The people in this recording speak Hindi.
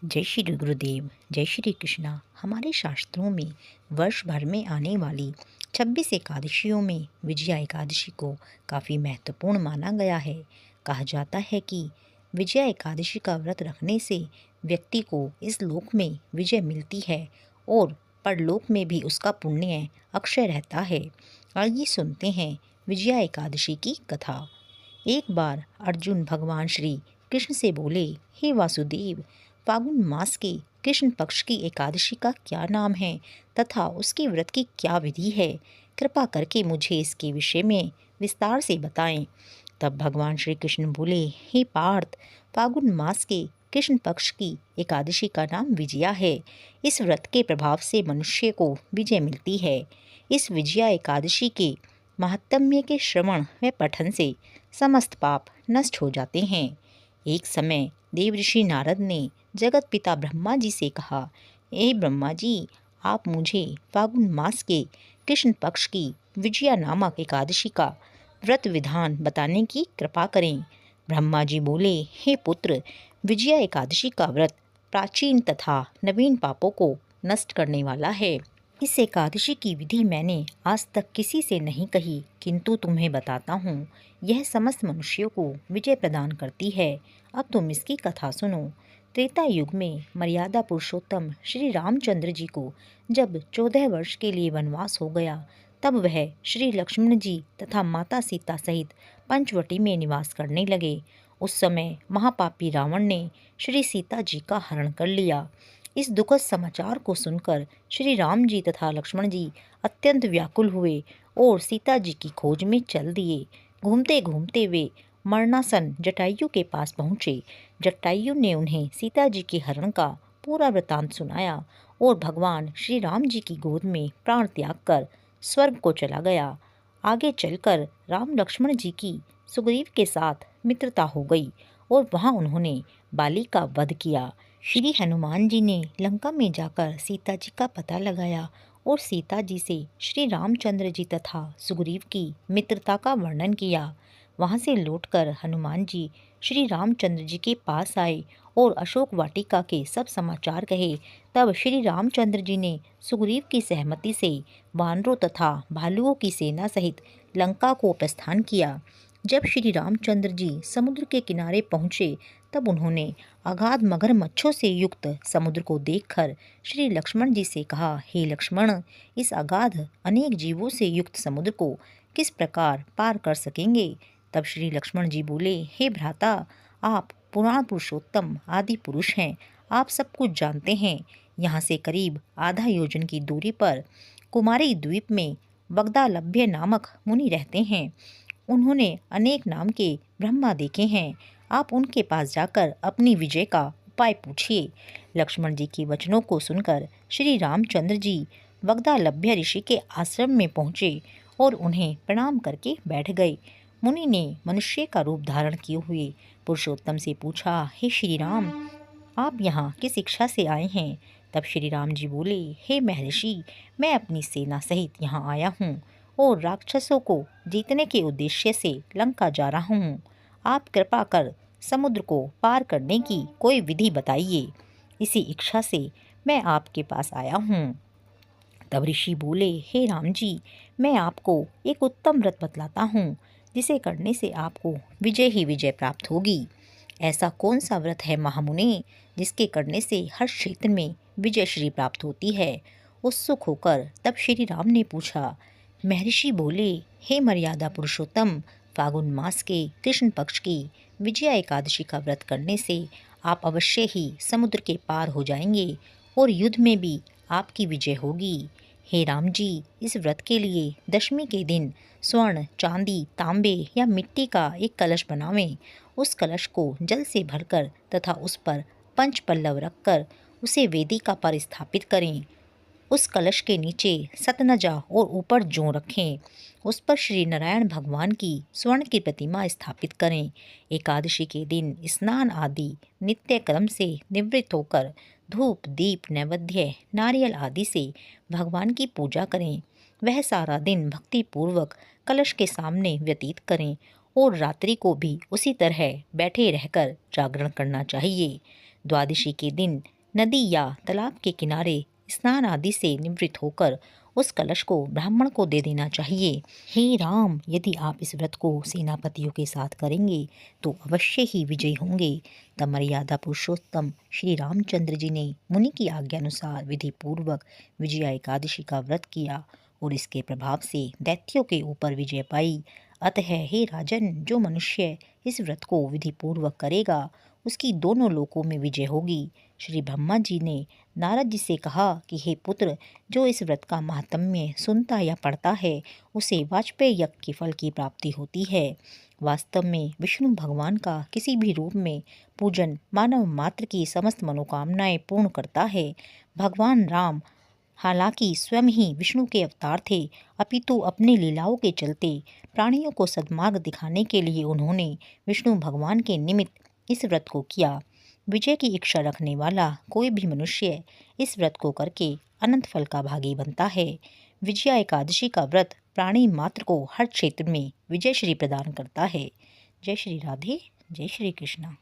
जय श्री गुरुदेव। जय श्री कृष्णा। हमारे शास्त्रों में वर्ष भर में आने वाली 26 एकादशियों में विजया एकादशी को काफ़ी महत्वपूर्ण माना गया है। कहा जाता है कि विजया एकादशी का व्रत रखने से व्यक्ति को इस लोक में विजय मिलती है और परलोक में भी उसका पुण्य अक्षय रहता है। आइए सुनते हैं विजया एकादशी की कथा। एक बार अर्जुन भगवान श्री कृष्ण से बोले, हे वासुदेव, फागुन मास के कृष्ण पक्ष की एकादशी का क्या नाम है तथा उसके व्रत की क्या विधि है? कृपा करके मुझे इसके विषय में विस्तार से बताएं। तब भगवान श्री कृष्ण बोले, हे पार्थ, फागुन मास के कृष्ण पक्ष की एकादशी का नाम विजया है। इस व्रत के प्रभाव से मनुष्य को विजय मिलती है। इस विजया एकादशी के महात्म्य के श्रवण व पठन से समस्त पाप नष्ट हो जाते हैं। एक समय देव ऋषि नारद ने जगत पिता ब्रह्मा जी से कहा, हे ब्रह्मा जी, आप मुझे फागुन मास के कृष्ण पक्ष की विजया नामक एकादशी का व्रत विधान बताने की कृपा करें। ब्रह्मा जी बोले, हे पुत्र, विजया एकादशी का व्रत प्राचीन तथा नवीन पापों को नष्ट करने वाला है। इस एकादशी की विधि मैंने आज तक किसी से नहीं कही, किंतु तुम्हें बताता हूँ। यह समस्त मनुष्यों को विजय प्रदान करती है। अब तुम इसकी कथा सुनो। त्रेता युग में मर्यादा पुरुषोत्तम श्री रामचंद्र जी को जब 14 वर्ष के लिए वनवास हो गया, तब वह श्री लक्ष्मण जी तथा माता सीता सहित पंचवटी में निवास करने लगे। उस समय महापापी रावण ने श्री सीता जी का हरण कर लिया। इस दुखद समाचार को सुनकर श्री राम जी तथा लक्ष्मण जी अत्यंत व्याकुल हुए और सीता जी की खोज में चल दिए। घूमते घूमते वे मरणासन जटायु के पास पहुँचे। जटायु ने उन्हें सीता जी के हरण का पूरा वृतांत सुनाया और भगवान श्री राम जी की गोद में प्राण त्याग कर स्वर्ग को चला गया। आगे चलकर राम लक्ष्मण जी की सुग्रीव के साथ मित्रता हो गई और वहां उन्होंने बाली का वध किया। श्री हनुमान जी ने लंका में जाकर सीता जी का पता लगाया और सीता जी से श्री रामचंद्र जी तथा सुग्रीव की मित्रता का वर्णन किया। वहां से लौटकर हनुमान जी श्री रामचंद्र जी के पास आए और अशोक वाटिका के सब समाचार कहे। तब श्री रामचंद्र जी ने सुग्रीव की सहमति से वानरों तथा भालुओं की सेना सहित लंका को प्रस्थान किया। जब श्री रामचंद्र जी समुद्र के किनारे पहुँचे, तब उन्होंने अगाध मगरमच्छों से युक्त समुद्र को देखकर श्री लक्ष्मण जी से कहा, हे लक्ष्मण, इस अगाध अनेक जीवों से युक्त समुद्र को किस प्रकार पार कर सकेंगे? तब श्री लक्ष्मण जी बोले, हे भ्राता, आप पुराण पुरुषोत्तम आदि पुरुष हैं। आप सब कुछ जानते हैं। यहाँ से करीब आधा योजन की दूरी पर कुमारी द्वीप में वग्दालभ्य नामक मुनि रहते हैं। उन्होंने अनेक नाम के ब्रह्मा देखे हैं। आप उनके पास जाकर अपनी विजय का उपाय पूछिए। लक्ष्मण जी के वचनों को सुनकर श्री रामचंद्र जी वग्दालभ्य ऋषि के आश्रम में पहुँचे और उन्हें प्रणाम करके बैठ गए। मुनि ने मनुष्य का रूप धारण किए हुए पुरुषोत्तम से पूछा, हे श्री राम, आप यहाँ किस इच्छा से आए हैं? तब श्री राम जी बोले, हे महर्षि, मैं अपनी सेना सहित यहाँ आया हूँ और राक्षसों को जीतने के उद्देश्य से लंका जा रहा हूँ। आप कृपा कर समुद्र को पार करने की कोई विधि बताइए। इसी इच्छा से मैं आपके पास आया हूँ। तब ऋषि बोले, हे राम जी, मैं आपको एक उत्तम व्रत बतलाता हूँ, जिसे करने से आपको विजय ही विजय प्राप्त होगी। ऐसा कौन सा व्रत है महामुनि, जिसके करने से हर क्षेत्र में विजय श्री प्राप्त होती है? उत्सुक होकर तब श्री राम ने पूछा। महर्षि बोले, हे मर्यादा पुरुषोत्तम, फागुन मास के कृष्ण पक्ष की विजया एकादशी का व्रत करने से आप अवश्य ही समुद्र के पार हो जाएंगे और युद्ध में भी आपकी विजय होगी। हे राम जी, इस व्रत के लिए दशमी के दिन स्वर्ण, चांदी, तांबे या मिट्टी का एक कलश बनावें। उस कलश को जल से भरकर तथा उस पर पंच पल्लव रखकर उसे वेदिका पर स्थापित करें। उस कलश के नीचे सतनजा और ऊपर जौ रखें। उस पर श्री नारायण भगवान की स्वर्ण की प्रतिमा स्थापित करें। एकादशी के दिन स्नान आदि नित्य क्रम से निवृत्त होकर धूप, दीप, नैवेद्य, नारियल आदि से भगवान की पूजा करें। वह सारा दिन भक्ति पूर्वक कलश के सामने व्यतीत करें और रात्रि को भी उसी तरह बैठे रहकर जागरण करना चाहिए। द्वादशी के दिन नदी या तालाब के किनारे स्नान आदि से निवृत्त होकर उस कलश को ब्राह्मण को दे देना चाहिए। हे राम, यदि आप इस व्रत को सेनापतियों के साथ करेंगे तो अवश्य ही विजयी होंगे। तब मर्यादा पुरुषोत्तम श्री रामचंद्र जी ने मुनि की आज्ञा अनुसार विधि पूर्वक विजया एकादशी का व्रत किया और इसके प्रभाव से दैत्यों के ऊपर विजय पाई। अतः हे राजन, जो मनुष्य इस व्रत को विधि पूर्वक करेगा उसकी दोनों लोकों में विजय होगी। श्री ब्रह्मा जी ने नारद जी से कहा कि हे पुत्र, जो इस व्रत का महात्म्य सुनता या पढ़ता है उसे वाजपेय यज्ञ के फल की प्राप्ति होती है। वास्तव में विष्णु भगवान का किसी भी रूप में पूजन मानव मात्र की समस्त मनोकामनाएं पूर्ण करता है। भगवान राम हालांकि स्वयं ही विष्णु के अवतार थे, अपितु अपनी लीलाओं के चलते प्राणियों को सद्मार्ग दिखाने के लिए उन्होंने विष्णु भगवान के निमित्त इस व्रत को किया। विजय की इच्छा रखने वाला कोई भी मनुष्य इस व्रत को करके अनंत फल का भागी बनता है। विजया एकादशी का व्रत प्राणी मात्र को हर क्षेत्र में विजय श्री प्रदान करता है। जय श्री राधे, जय श्री कृष्णा।